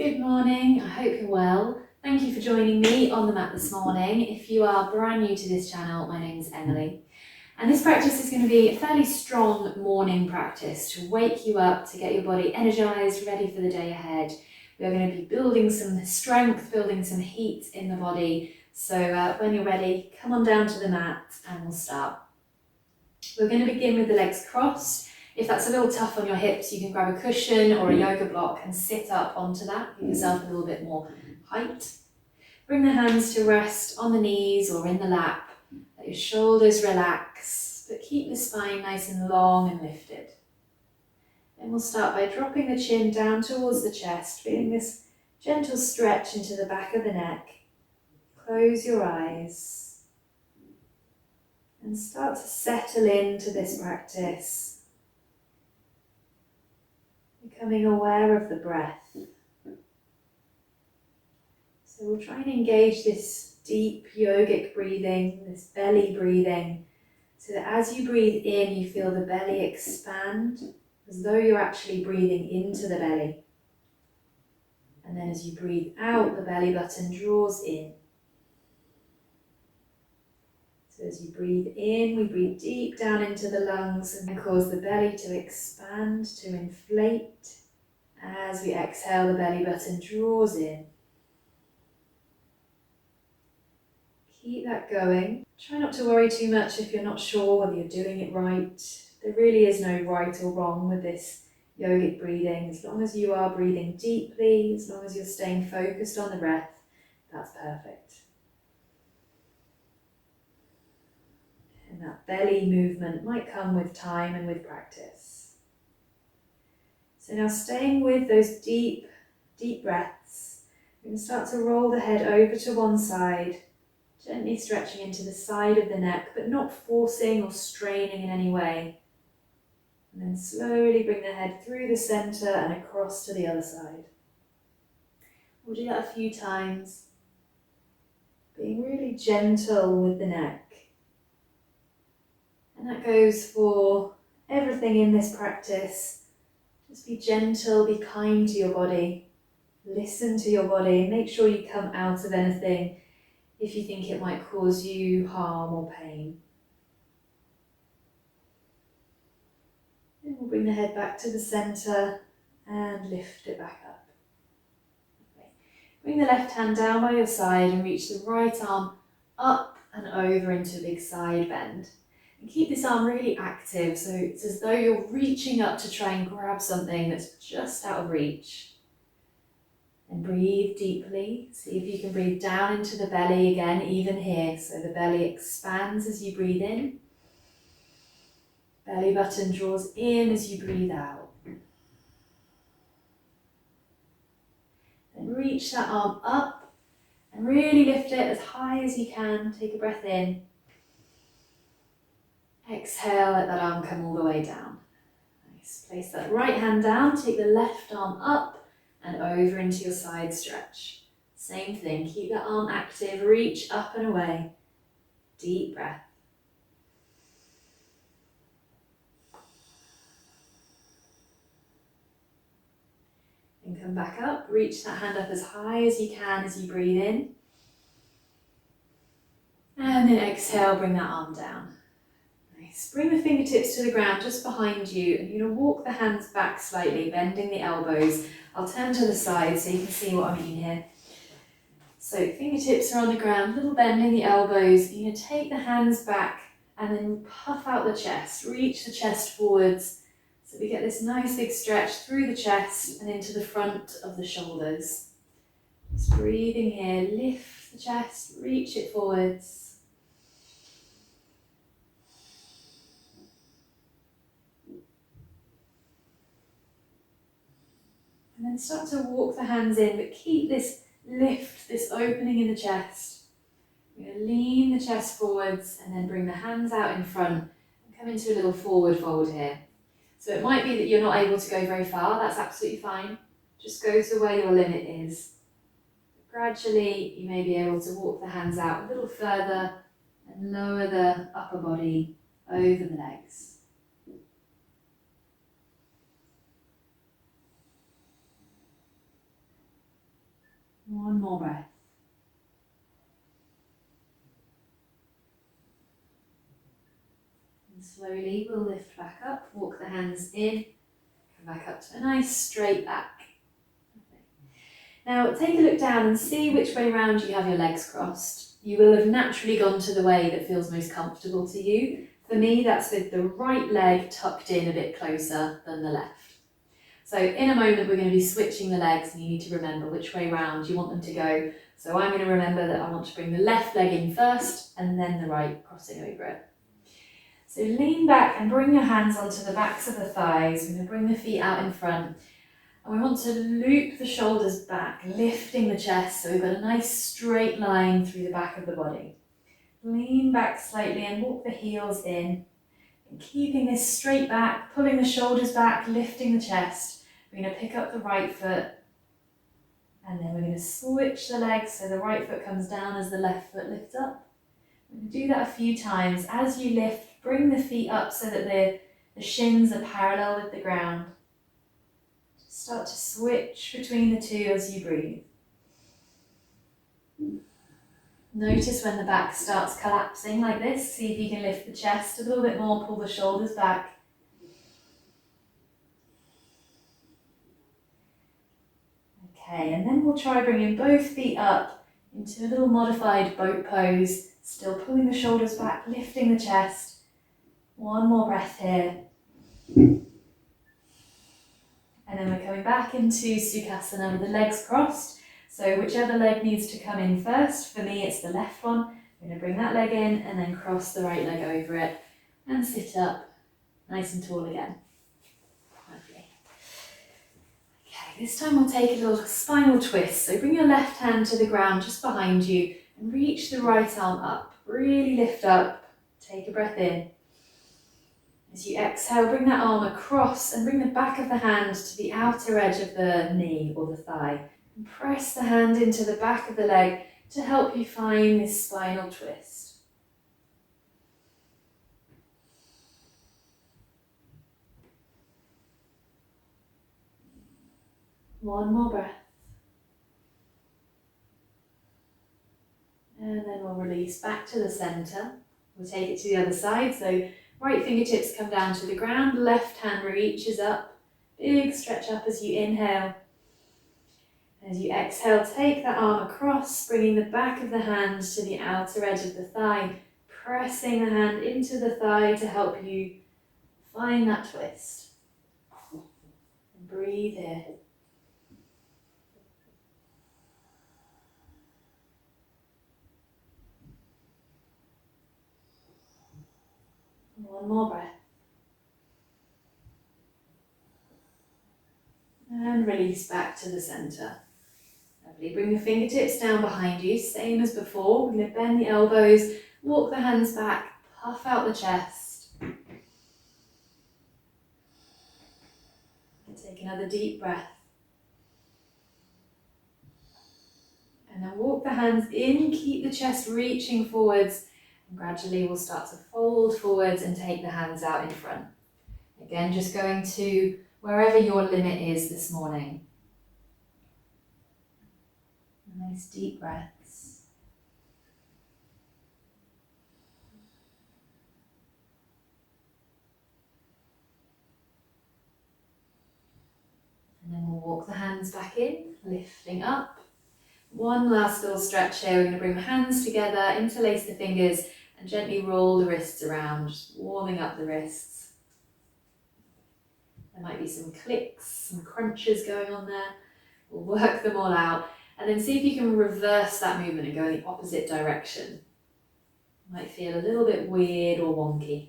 Good morning, I hope you're well. Thank you for joining me on the mat this morning. If you are brand new to this channel, my name is Emily. And this practice is going to be a fairly strong morning practice to wake you up, to get your body energised, ready for the day ahead. We're going to be building some strength, building some heat in the body. So when you're ready, come on down to the mat and we'll start. We're going to begin with the legs crossed. If that's a little tough on your hips, you can grab a cushion or a yoga block and sit up onto that. Give yourself a little bit more height. Bring the hands to rest on the knees or in the lap. Let your shoulders relax, but keep the spine nice and long and lifted. Then we'll start by dropping the chin down towards the chest, feeling this gentle stretch into the back of the neck. Close your eyes and start to settle into this practice, becoming aware of the breath. So we'll try and engage this deep yogic breathing, this belly breathing, so that as you breathe in, you feel the belly expand, as though you're actually breathing into the belly. And then as you breathe out, the belly button draws in. So as you breathe in, we breathe deep down into the lungs and cause the belly to expand, to inflate. As we exhale, the belly button draws in. Keep that going. Try not to worry too much if you're not sure whether you're doing it right. There really is no right or wrong with this yogic breathing. As long as you are breathing deeply, as long as you're staying focused on the breath, that's perfect. And that belly movement might come with time and with practice. So now staying with those deep breaths, we're going to start to roll the head over to one side, gently stretching into the side of the neck, but not forcing or straining in any way. And then slowly bring the head through the center and across to the other side. We'll do that a few times, being really gentle with the neck. And that goes for everything in this practice. Just be gentle, be kind to your body. Listen to your body. Make sure you come out of anything if you think it might cause you harm or pain. Then we'll bring the head back to the center and lift it back up. Okay. Bring the left hand down by your side and reach the right arm up and over into a big side bend. And keep this arm really active, so it's as though you're reaching up to try and grab something that's just out of reach. And breathe deeply. See if you can breathe down into the belly again, even here. So the belly expands as you breathe in. Belly button draws in as you breathe out. Then reach that arm up and really lift it as high as you can. Take a breath in. Exhale, let that arm come all the way down. Nice. Place that right hand down, take the left arm up and over into your side stretch. Same thing, keep that arm active, reach up and away. Deep breath. And come back up, reach that hand up as high as you can as you breathe in. And then exhale, bring that arm down. Nice. Bring the fingertips to the ground just behind you, and you're going to walk the hands back slightly, bending the elbows. I'll turn to the side so you can see what I mean here. So fingertips are on the ground, little bend in the elbows. You're going to take the hands back and then puff out the chest, reach the chest forwards. So we get this nice big stretch through the chest and into the front of the shoulders. Just breathing here, lift the chest, reach it forwards. And then start to walk the hands in, but keep this lift, this opening in the chest. We're going to lean the chest forwards and then bring the hands out in front and come into a little forward fold here. So it might be that you're not able to go very far, that's absolutely fine. Just go to where your limit is. Gradually, you may be able to walk the hands out a little further and lower the upper body over the legs. One more breath. And slowly we'll lift back up, walk the hands in, come back up to a nice straight back. Now take a look down and see which way round you have your legs crossed. You will have naturally gone to the way that feels most comfortable to you. For me, that's with the right leg tucked in a bit closer than the left. So in a moment, we're going to be switching the legs and you need to remember which way round you want them to go. So I'm going to remember that I want to bring the left leg in first and then the right crossing over it. So lean back and bring your hands onto the backs of the thighs. We're going to bring the feet out in front. And we want to loop the shoulders back, lifting the chest so we've got a nice straight line through the back of the body. Lean back slightly and walk the heels in. And keeping this straight back, pulling the shoulders back, lifting the chest. We're going to pick up the right foot and then we're going to switch the legs so the right foot comes down as the left foot lifts up. We're going to do that a few times. As you lift, bring the feet up so that the shins are parallel with the ground. Start to switch between the two as you breathe. Notice when the back starts collapsing like this. See if you can lift the chest a little bit more, pull the shoulders back. Okay, and then we'll try bringing both feet up into a little modified boat pose, still pulling the shoulders back, lifting the chest. One more breath here. And then we're coming back into Sukhasana with the legs crossed. So whichever leg needs to come in first, for me it's the left one. I'm going to bring that leg in and then cross the right leg over it and sit up nice and tall again. Lovely. Okay, this time we'll take a little spinal twist. So bring your left hand to the ground just behind you and reach the right arm up. Really lift up. Take a breath in. As you exhale, bring that arm across and bring the back of the hand to the outer edge of the knee or the thigh. And press the hand into the back of the leg to help you find this spinal twist. One more breath. And then we'll release back to the centre. We'll take it to the other side. So right fingertips come down to the ground, left hand reaches up. Big stretch up as you inhale. As you exhale, take that arm across, bringing the back of the hand to the outer edge of the thigh, pressing the hand into the thigh to help you find that twist. And breathe here. One more breath. And release back to the centre. Lovely. Bring the fingertips down behind you, same as before. We're going to bend the elbows, walk the hands back, puff out the chest. And take another deep breath. And then walk the hands in, keep the chest reaching forwards. And gradually we'll start to fold forwards and take the hands out in front. Again, just going to wherever your limit is this morning. Nice deep breaths. And then we'll walk the hands back in, lifting up. One last little stretch here. We're going to bring the hands together, interlace the fingers, and gently roll the wrists around, just warming up the wrists. There might be some clicks, some crunches going on there. We'll work them all out. And then see if you can reverse that movement and go in the opposite direction. It might feel a little bit weird or wonky.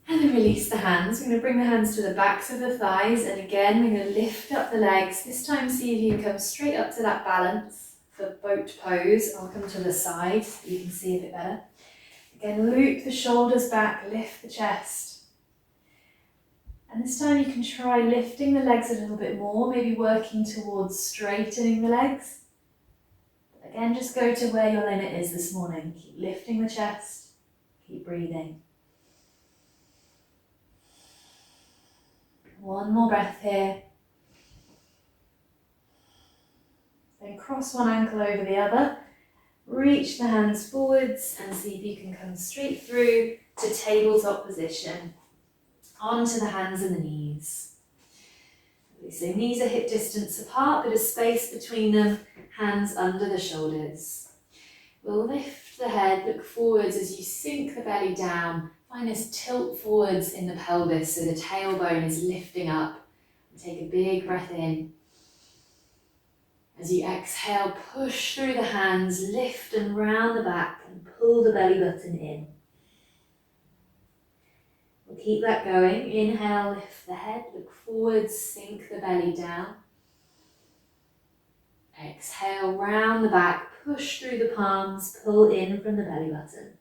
And then release the hands. We're going to bring the hands to the backs of the thighs. And again, we're going to lift up the legs. This time, see if you can come straight up to that balance for boat pose. I'll come to the side so you can see a bit better. Again, loop the shoulders back, lift the chest. And this time you can try lifting the legs a little bit more, maybe working towards straightening the legs. But again, just go to where your limit is this morning. Keep lifting the chest, keep breathing. One more breath here. Then cross one ankle over the other. Reach the hands forwards and see if you can come straight through to tabletop position. Onto the hands and the knees. So knees are hip distance apart, bit of space between them, hands under the shoulders. We'll lift the head, look forwards as you sink the belly down. Find this tilt forwards in the pelvis so the tailbone is lifting up. And take a big breath in. As you exhale, push through the hands, lift and round the back and pull the belly button in. We'll keep that going. Inhale, lift the head, look forwards, sink the belly down. Exhale, round the back, push through the palms, pull in from the belly button.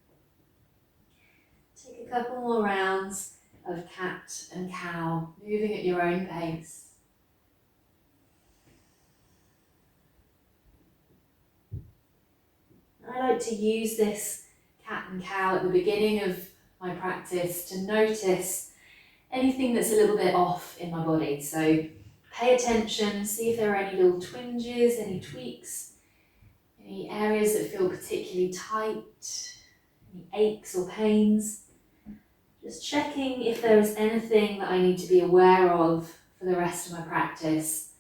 Take a couple more rounds of cat and cow, moving at your own pace. I like to use this cat and cow at the beginning of my practice to notice anything that's a little bit off in my body. So pay attention, see if there are any little twinges, any tweaks, any areas that feel particularly tight, any aches or pains. Just checking if there is anything that I need to be aware of for the rest of my practice,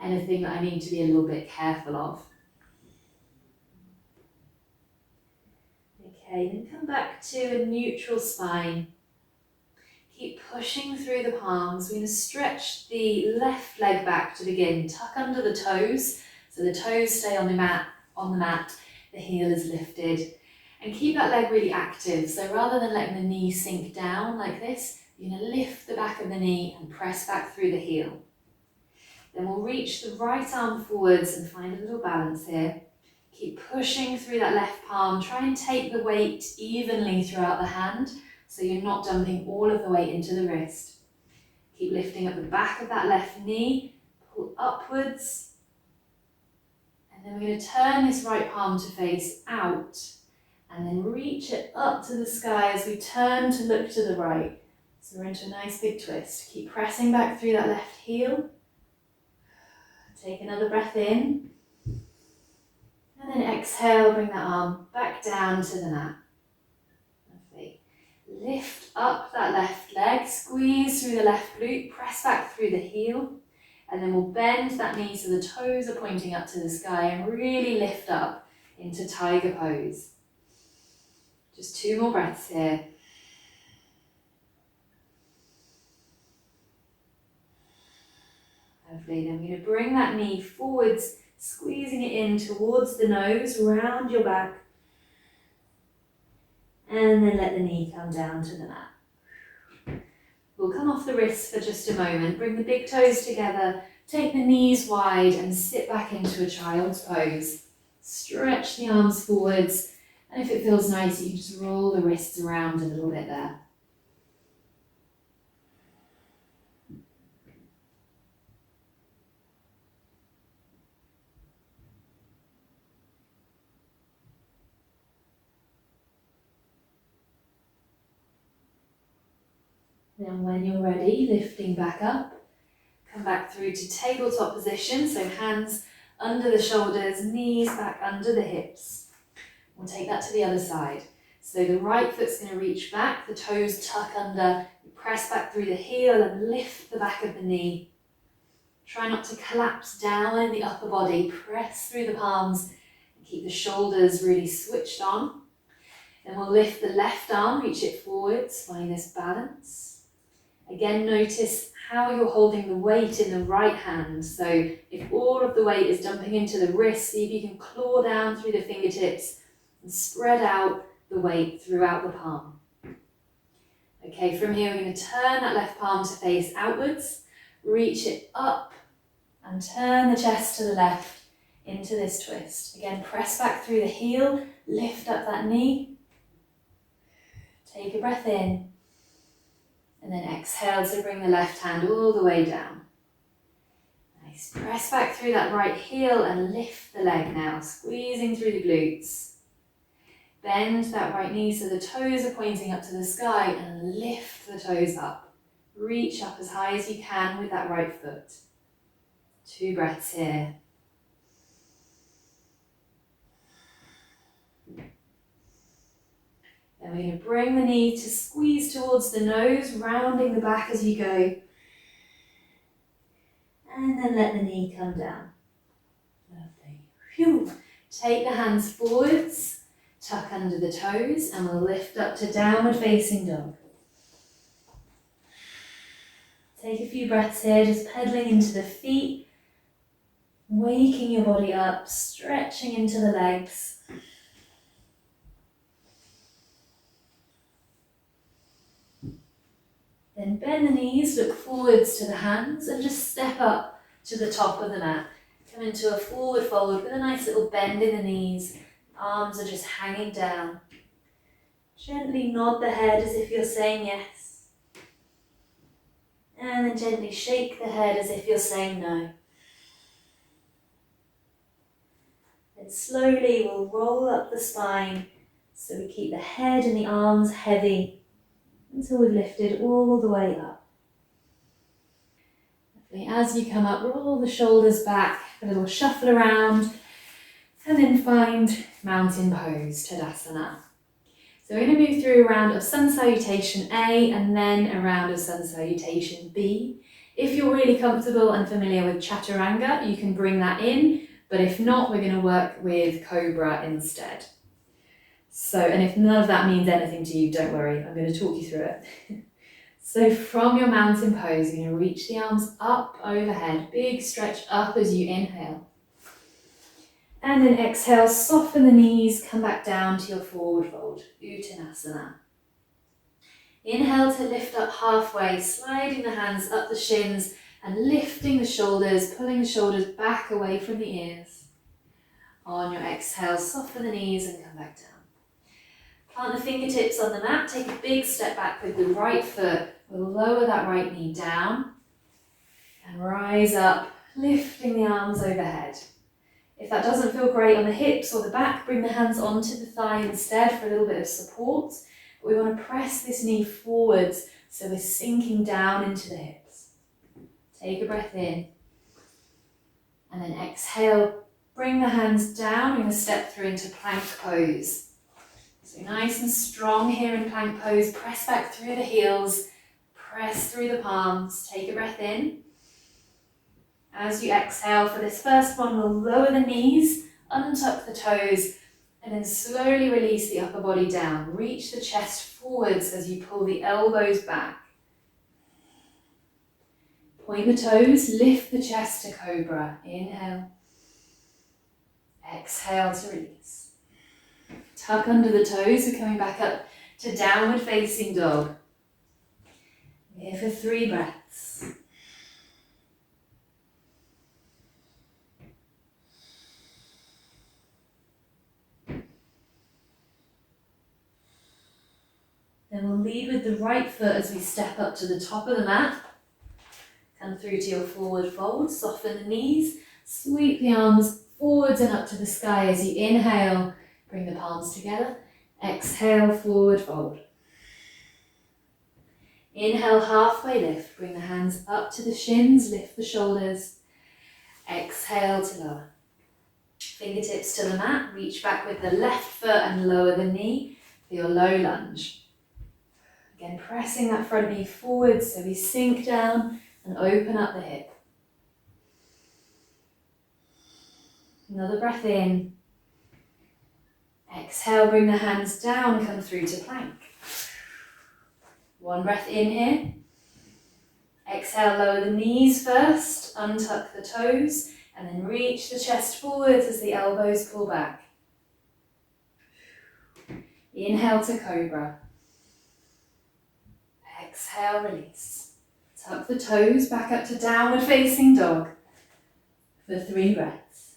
anything that I need to be a little bit careful of. Okay, then come back to a neutral spine. Keep pushing through the palms. We're going to stretch the left leg back to begin. Tuck under the toes, so the toes stay on the mat, the heel is lifted. And keep that leg really active. So rather than letting the knee sink down like this, you're going to lift the back of the knee and press back through the heel. Then we'll reach the right arm forwards and find a little balance here. Keep pushing through that left palm. Try and take the weight evenly throughout the hand so you're not dumping all of the weight into the wrist. Keep lifting up the back of that left knee, pull upwards. And then we're going to turn this right palm to face out and then reach it up to the sky as we turn to look to the right. So we're into a nice big twist. Keep pressing back through that left heel. Take another breath in. And then exhale, bring that arm back down to the mat. Lovely. Lift up that left leg, squeeze through the left glute, press back through the heel. And then we'll bend that knee so the toes are pointing up to the sky and really lift up into tiger pose. Just 2 more breaths here. Lovely. Then we're going to bring that knee forwards, squeezing it in towards the nose, round your back. And then let the knee come down to the mat. We'll come off the wrists for just a moment. Bring the big toes together, take the knees wide and sit back into a child's pose. Stretch the arms forwards. And if it feels nice, you can just roll the wrists around a little bit there. Then when you're ready, lifting back up, come back through to tabletop position. So hands under the shoulders, knees back under the hips. We'll take that to the other side. So the right foot's going to reach back, the toes tuck under, you press back through the heel and lift the back of the knee. Try not to collapse down in the upper body, press through the palms and keep the shoulders really switched on. Then we'll lift the left arm, reach it forwards, find this balance. Again, notice how you're holding the weight in the right hand. So if all of the weight is dumping into the wrist, see if you can claw down through the fingertips and spread out the weight throughout the palm. Okay, from here we're going to turn that left palm to face outwards, reach it up and turn the chest to the left into this twist. Again, press back through the heel, lift up that knee, take a breath in and then exhale to bring the left hand all the way down. Nice, press back through that right heel and lift the leg now, squeezing through the glutes. Bend that right knee so the toes are pointing up to the sky and lift the toes up. Reach up as high as you can with that right foot. 2 breaths here. Then we're going to bring the knee to squeeze towards the nose, rounding the back as you go. And then let the knee come down. Lovely. Phew. Take the hands forwards, tuck under the toes, and we'll lift up to downward facing dog. Take a few breaths here, just pedaling into the feet, waking your body up, stretching into the legs. Then bend the knees, look forwards to the hands, and just step up to the top of the mat. Come into a forward fold with a nice little bend in the knees. Arms are just hanging down. Gently nod the head as if you're saying yes. And then gently shake the head as if you're saying no. Then slowly we'll roll up the spine so we keep the head and the arms heavy until we've lifted all the way up. Lovely. As you come up, roll the shoulders back, a little shuffle around, and then find mountain pose, Tadasana. So we're going to move through a round of sun salutation A and then a round of sun salutation B. If you're really comfortable and familiar with chaturanga, you can bring that in, but if not, we're going to work with cobra instead. So, and if none of that means anything to you, don't worry, I'm going to talk you through it. So from your mountain pose, you're going to reach the arms up overhead, big stretch up as you inhale. And then exhale, soften the knees, come back down to your forward fold, Uttanasana. Inhale to lift up halfway, sliding the hands up the shins and lifting the shoulders, pulling the shoulders back away from the ears. On your exhale, soften the knees and come back down. Plant the fingertips on the mat, take a big step back with the right foot. We'll lower that right knee down and rise up, lifting the arms overhead. If that doesn't feel great on the hips or the back, bring the hands onto the thigh instead for a little bit of support. But we want to press this knee forwards so we're sinking down into the hips. Take a breath in and then exhale, bring the hands down. We're going to step through into plank pose. So nice and strong here in plank pose, press back through the heels, press through the palms, take a breath in. As you exhale for this first one, we'll lower the knees, untuck the toes, and then slowly release the upper body down. Reach the chest forwards as you pull the elbows back. Point the toes, lift the chest to cobra. Inhale. Exhale to release. Tuck under the toes, we're coming back up to downward facing dog. We're here for 3 breaths. Then we'll lead with the right foot as we step up to the top of the mat. Come through to your forward fold, soften the knees, sweep the arms forwards and up to the sky as you inhale. Bring the palms together. Exhale, forward fold. Inhale, halfway lift. Bring the hands up to the shins, lift the shoulders. Exhale to lower. Fingertips to the mat. Reach back with the left foot and lower the knee for your low lunge. Again, pressing that front knee forward so we sink down and open up the hip. Another breath in. Exhale, bring the hands down, come through to plank. One breath in here. Exhale, lower the knees first, untuck the toes, and then reach the chest forwards as the elbows pull back. Inhale to cobra. Exhale, release. Tuck the toes back up to downward facing dog for 3 breaths.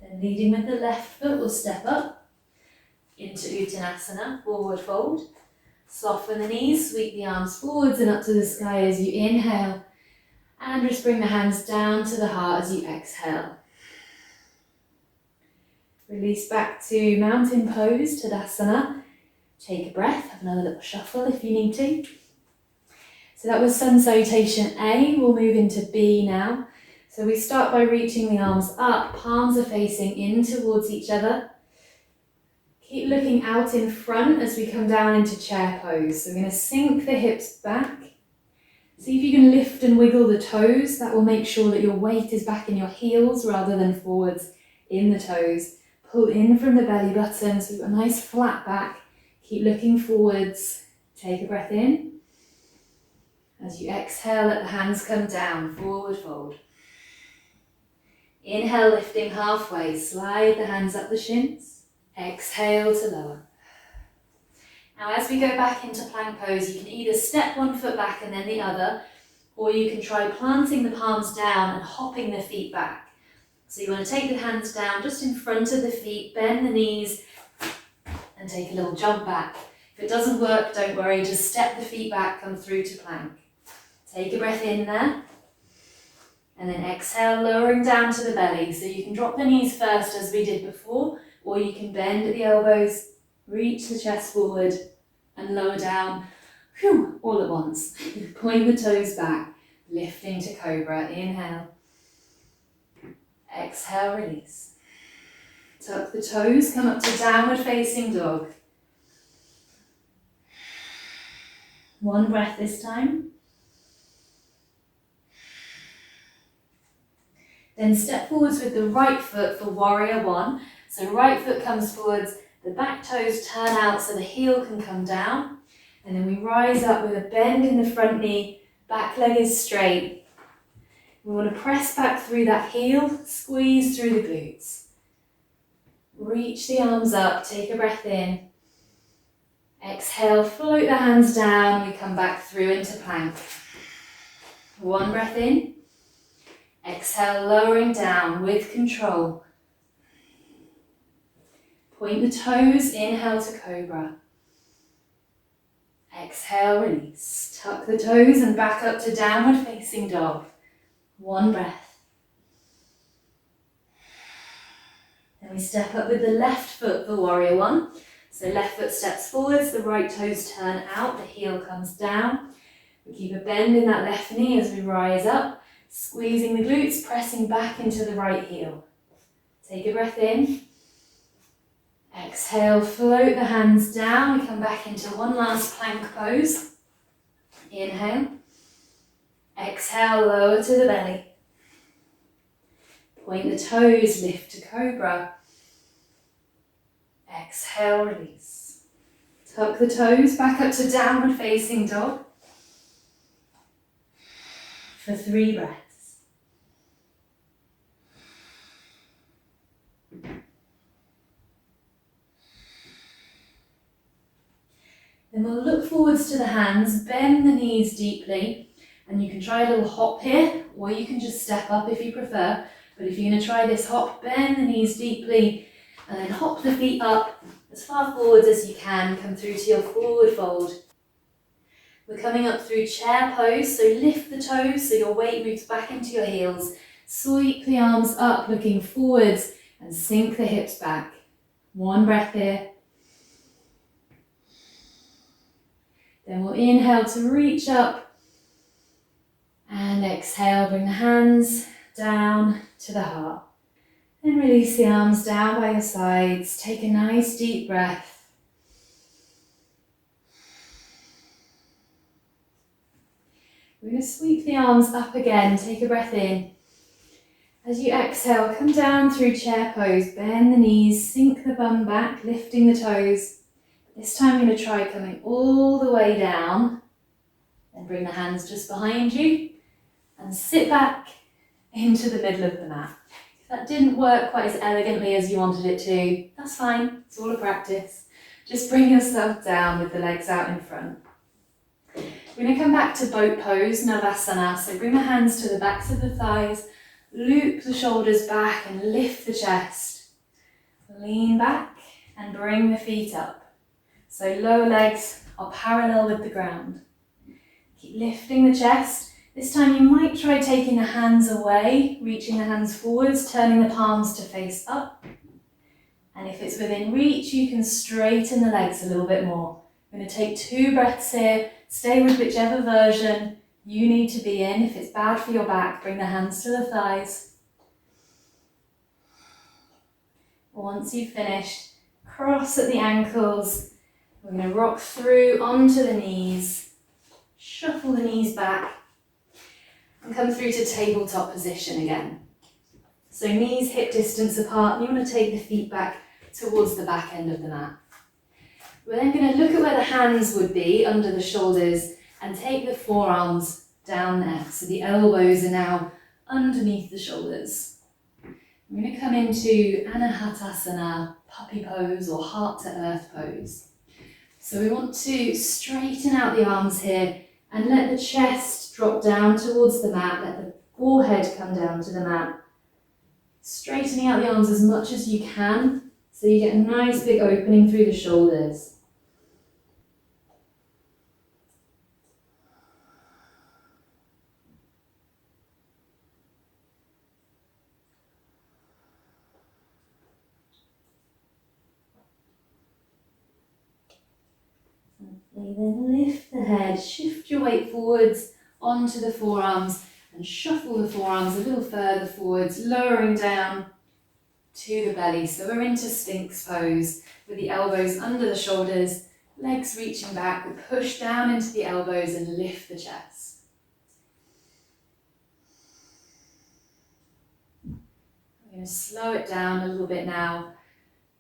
Then leading with the left foot, we'll step up into Uttanasana, forward fold. Soften the knees, sweep the arms forwards and up to the sky as you inhale. And just bring the hands down to the heart as you exhale. Release back to mountain pose, Tadasana. Take a breath, have another little shuffle if you need to. So that was sun salutation A. We'll move into B now. So we start by reaching the arms up, palms are facing in towards each other. Keep looking out in front as we come down into chair pose. So we're going to sink the hips back. See if you can lift and wiggle the toes. That will make sure that your weight is back in your heels rather than forwards in the toes. Pull in from the belly button so we've got a nice flat back. Keep looking forwards. Take a breath in. As you exhale, let the hands come down, forward fold. Inhale, lifting halfway, slide the hands up the shins. Exhale to lower. Now as we go back into plank pose, you can either step one foot back and then the other, or you can try planting the palms down and hopping the feet back. So you want to take the hands down just in front of the feet, bend the knees, and take a little jump back. If it doesn't work, don't worry, just step the feet back, come through to plank. Take a breath in there. And then exhale, lowering down to the belly. So you can drop the knees first as we did before, or you can bend at the elbows, reach the chest forward and lower down, all at once. Point the toes back, lifting to cobra. Inhale. Exhale, release. Tuck the toes, come up to downward facing dog. One breath this time. Then step forwards with the right foot for warrior one. So right foot comes forwards, the back toes turn out so the heel can come down. And then we rise up with a bend in the front knee, back leg is straight. We want to press back through that heel, squeeze through the glutes. Reach the arms up, take a breath in. Exhale, float the hands down, we come back through into plank. One breath in. Exhale, lowering down with control. Point the toes, inhale to cobra. Exhale, release. Tuck the toes and back up to downward facing dog. One breath. Then we step up with the left foot for warrior one. So left foot steps forwards, the right toes turn out, the heel comes down. We keep a bend in that left knee as we rise up. Squeezing the glutes, pressing back into the right heel. Take a breath in. Exhale, float the hands down. We come back into one last plank pose. Inhale. Exhale, lower to the belly. Point the toes, lift to cobra. Exhale, release. Tuck the toes back up to downward facing dog. For 3 breaths. Then we'll look forwards to the hands, bend the knees deeply, and you can try a little hop here, or you can just step up if you prefer. But if you're going to try this hop, bend the knees deeply, and then hop the feet up as far forwards as you can, come through to your forward fold. We're coming up through chair pose, so lift the toes so your weight moves back into your heels. Sweep the arms up, looking forwards, and sink the hips back. One breath here. Then we'll inhale to reach up, and exhale, bring the hands down to the heart. Then release the arms down by your sides. Take a nice deep breath. We're going to sweep the arms up again. Take a breath in. As you exhale, come down through chair pose. Bend the knees, sink the bum back, lifting the toes. This time I'm going to try coming all the way down. Then bring the hands just behind you and sit back into the middle of the mat. If that didn't work quite as elegantly as you wanted it to, that's fine. It's all a practice. Just bring yourself down with the legs out in front. We're going to come back to boat pose, Navasana. So bring the hands to the backs of the thighs, loop the shoulders back and lift the chest. Lean back and bring the feet up. So lower legs are parallel with the ground. Keep lifting the chest. This time you might try taking the hands away, reaching the hands forwards, turning the palms to face up. And if it's within reach, you can straighten the legs a little bit more. I'm going to take 2 breaths here, Stay with whichever version you need to be in. If it's bad for your back, bring the hands to the thighs. Once you've finished, cross at the ankles. We're going to rock through onto the knees, shuffle the knees back, and come through to tabletop position again. So knees hip distance apart, and you want to take the feet back towards the back end of the mat. We're then going to look at where the hands would be under the shoulders and take the forearms down there. So the elbows are now underneath the shoulders. We're going to come into Anahatasana, puppy pose or heart to earth pose. So we want to straighten out the arms here and let the chest drop down towards the mat, let the forehead come down to the mat. Straightening out the arms as much as you can so you get a nice big opening through the shoulders. Then lift the head, shift your weight forwards onto the forearms and shuffle the forearms a little further forwards, lowering down to the belly. So we're into Sphinx pose with the elbows under the shoulders, legs reaching back. We push down into the elbows and lift the chest. We're going to slow it down a little bit now,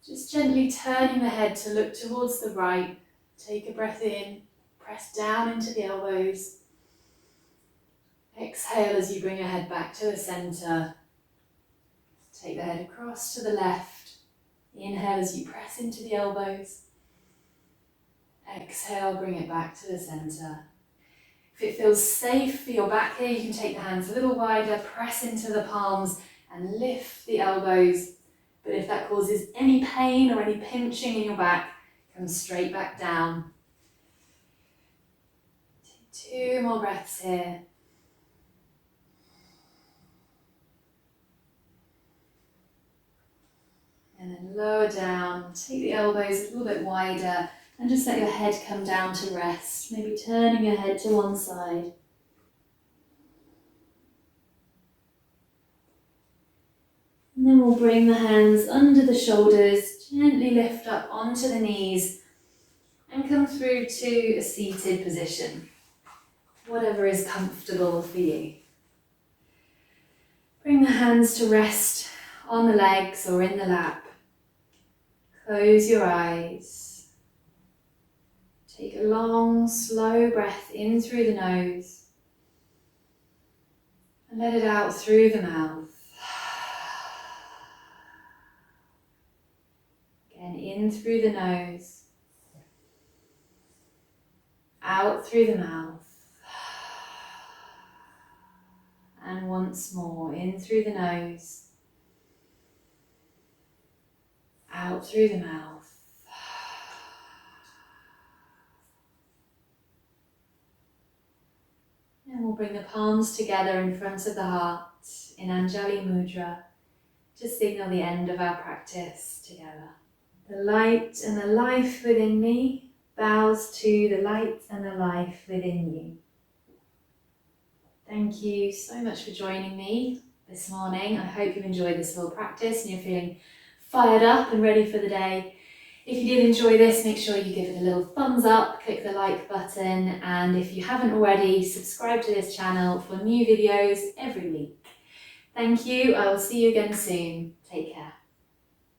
just gently turning the head to look towards the right. Take a breath in, press down into the elbows. Exhale as you bring your head back to the center. Take the head across to the left. Inhale as you press into the elbows. Exhale, bring it back to the center. If it feels safe for your back here, you can take the hands a little wider, press into the palms and lift the elbows. But if that causes any pain or any pinching in your back, come straight back down. Take 2 more breaths here. And then lower down, take the elbows a little bit wider and just let your head come down to rest, maybe turning your head to one side. And then we'll bring the hands under the shoulders, gently lift up onto the knees and come through to a seated position, whatever is comfortable for you. Bring the hands to rest on the legs or in the lap. Close your eyes. Take a long, slow breath in through the nose and let it out through the mouth. Again, in through the nose, out through the mouth, and once more, in through the nose, out through the mouth. And we'll bring the palms together in front of the heart in Anjali Mudra to signal the end of our practice together. The light and the life within me bows to the light and the life within you. Thank you so much for joining me this morning. I hope you've enjoyed this little practice and you're feeling fired up and ready for the day. If you did enjoy this, make sure you give it a little thumbs up, click the like button, and if you haven't already, subscribe to this channel for new videos every week. Thank you. I will see you again soon.